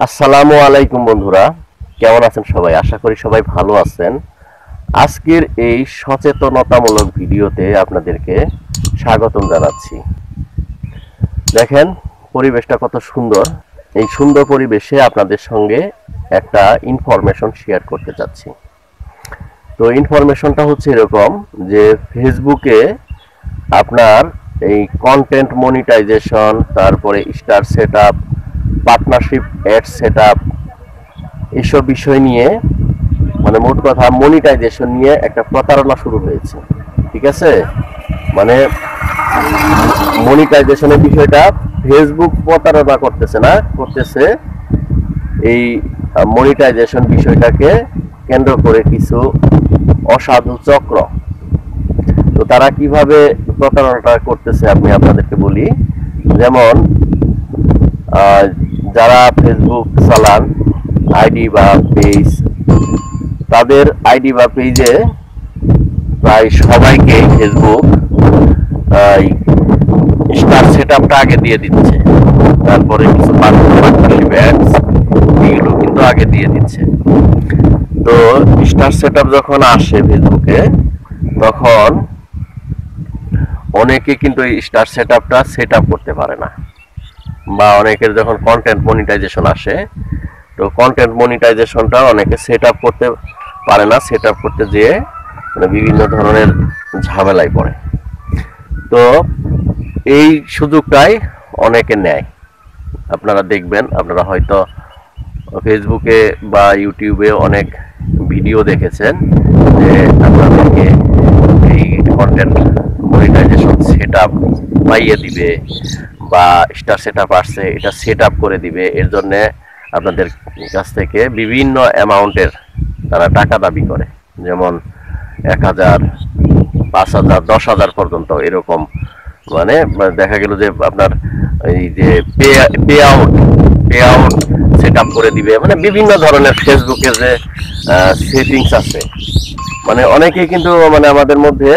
আসসালামু আলাইকুম বন্ধুরা, কেমন আছেন সবাই? আশা করি সবাই ভালো আছেন। আজকের এই সচেতনতামূলক ভিডিওতে আপনাদেরকে স্বাগতম জানাচ্ছি। দেখেন পরিবেশটা কত সুন্দর। এই সুন্দর পরিবেশে আপনাদের সঙ্গে একটা ইনফরমেশন শেয়ার করতে চাচ্ছি। তো ইনফরমেশনটা হচ্ছে এরকম যে ফেসবুকে আপনার এই কন্টেন্ট মনিটাইজেশন, তারপরে star setup, partnership ad setup, এসব বিষয় নিয়ে মানে মোট কথা মনিটাইজেশন নিয়ে একটা প্রতারণা শুরু হয়েছে। ঠিক আছে, মানে মনিটাইজেশনের বিষয়টা ফেসবুক প্রতারণা করতেছে এই মনিটাইজেশন বিষয়টাকে কেন্দ্র করে কিছু অসাধু চক্র। তো তারা কিভাবে প্রতারণাটা করতেছে আমি আপনাদেরকে বলি। যেমন যারা ফেসবুক চালান আইডি বা পেজ, তাদের আইডি বা পেজে প্রায় সবাইকে ফেসবুক স্টার সেটআপটা আগে দিয়ে দিচ্ছে, তারপরে কিছু পার্টনারশিপ অ্যাডস এগুলো কিন্তু আগে দিয়ে দিচ্ছে। তো স্টার সেটআপ যখন আসে ফেসবুকে, তখন অনেকে কিন্তু এই স্টার সেটআপটা সেটআপ করতে পারে না, বা অনেকের যখন কন্টেন্ট মনিটাইজেশন আসে, তো কন্টেন্ট মনিটাইজেশনটা অনেকে সেটআপ করতে পারে না। সেটআপ করতে যেয়ে মানে বিভিন্ন ধরনের ঝামেলায় পড়ে। তো এই সুযোগটাই অনেকে নেয়। আপনারা দেখবেন, আপনারা হয়তো ফেসবুকে বা ইউটিউবে অনেক ভিডিও দেখেছেন যে আপনাদেরকে এই কন্টেন্ট মনিটাইজেশন সেটআপ পাইয়ে দিবে, বা স্টার সেটআপ আসছে এটা সেটআপ করে দিবে। এর জন্যে আপনাদের কাছ থেকে বিভিন্ন অ্যামাউন্টের তারা টাকা দাবি করে, যেমন 1000, 5000, 10,000 পর্যন্ত এরকম। মানে দেখা গেল যে আপনার এই যে পে আউট সেটআপ করে দিবে, মানে বিভিন্ন ধরনের ফেসবুকে যে সেটিংস আছে। মানে অনেকেই কিন্তু মানে আমাদের মধ্যে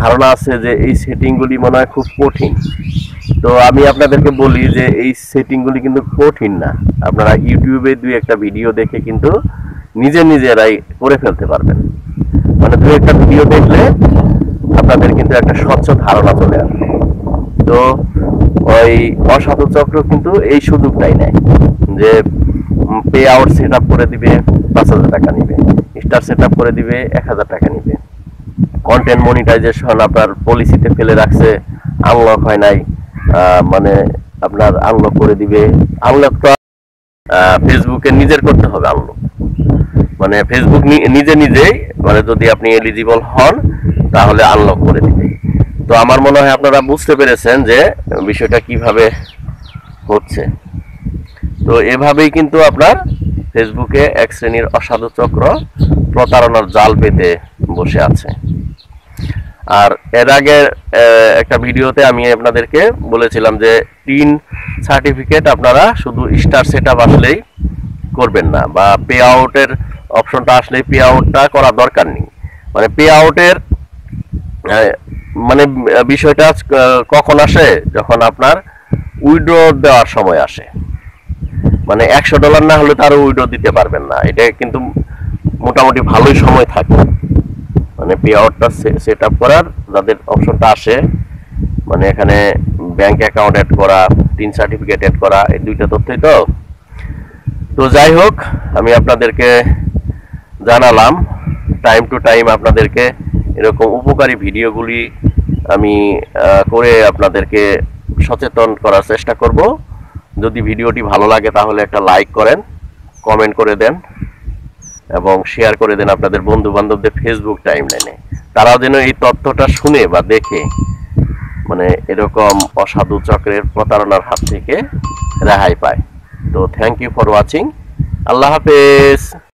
ধারণা আছে যে এই সেটিংগুলি মনে হয় খুব কঠিন। তো আমি আপনাদেরকে বলি যে এই সেটিংগুলি কিন্তু কঠিন না। আপনারা ইউটিউবে দুই একটা ভিডিও দেখে কিন্তু নিজেরাই করে ফেলতে পারবেন। মানে দুই একটা ভিডিও দেখলে আপনাদের কিন্তু একটা স্বচ্ছ ধারণা চলে আসবে। তো ওই অসাধু চক্র কিন্তু এই সুযোগটাই নেয় যে পে আউট সেটআপ করে দিবে, 5,000 টাকা নিবে, স্টার সেটআপ করে দিবে, 1,000 টাকা নিবে। কন্টেন্ট মনিটাইজেশন আপনার পলিসিতে ফেলে রাখছে, আনলক হয় নাই, মানে আপনার আনলক করে দিবে। আনলকটা ফেসবুকে নিজের করতে হবে আনলক, মানে ফেসবুক নিজেই মানে যদি আপনি এলিজিবল হন তাহলে আনলক করে দিবে। তো আমার মনে হয় আপনারা বুঝতে পেরেছেন যে বিষয়টা কিভাবে হচ্ছে। তো এভাবেই কিন্তু আপনার ফেসবুকে এক শ্রেণীর অসাধু চক্র প্রতারণার জাল পেতে বসে আছে। আর এর আগে একটা ভিডিওতে আমি আপনাদেরকে বলেছিলাম যে 3 সার্টিফিকেট আপনারা শুধু স্টার সেটআপ আসলেই করবেন না, বা পে আউটের অপশনটা আসলেই পে আউটটা করা দরকার নেই। মানে পে আউটের মানে বিষয়টা কখন আসে? যখন আপনার উইথড্র দেওয়ার সময় আসে। মানে $100 না হলে তারও উইথড্র দিতে পারবেন না। এটা কিন্তু মোটামুটি ভালোই সময় থাকে। মানে পে আউটটা সেট আপ করার যাদের অপশনটা আসে, মানে এখানে ব্যাংক অ্যাকাউন্ট অ্যাড করা, 3 সার্টিফিকেট অ্যাড করা, এই দুইটা তথ্যই তো যাই হোক, আমি আপনাদেরকে জানালাম। টাইম টু টাইম আপনাদেরকে এরকম উপকারী ভিডিওগুলি আমি করে আপনাদেরকে সচেতন করার চেষ্টা করব। যদি ভিডিওটি ভালো লাগে তাহলে একটা লাইক করেন, কমেন্ট করে দেন এবং শেয়ার করে দেন আপনাদের বন্ধু বান্ধবদের ফেসবুক টাইমলাইনে। তারাও যেন এই তথ্যটা শুনে বা দেখে মানে এরকম অসাধু চক্রের প্রতারণার হাত থেকে রেহাই পায়। তো থ্যাংক ইউ ফর ওয়াচিং। আল্লাহ হাফেজ।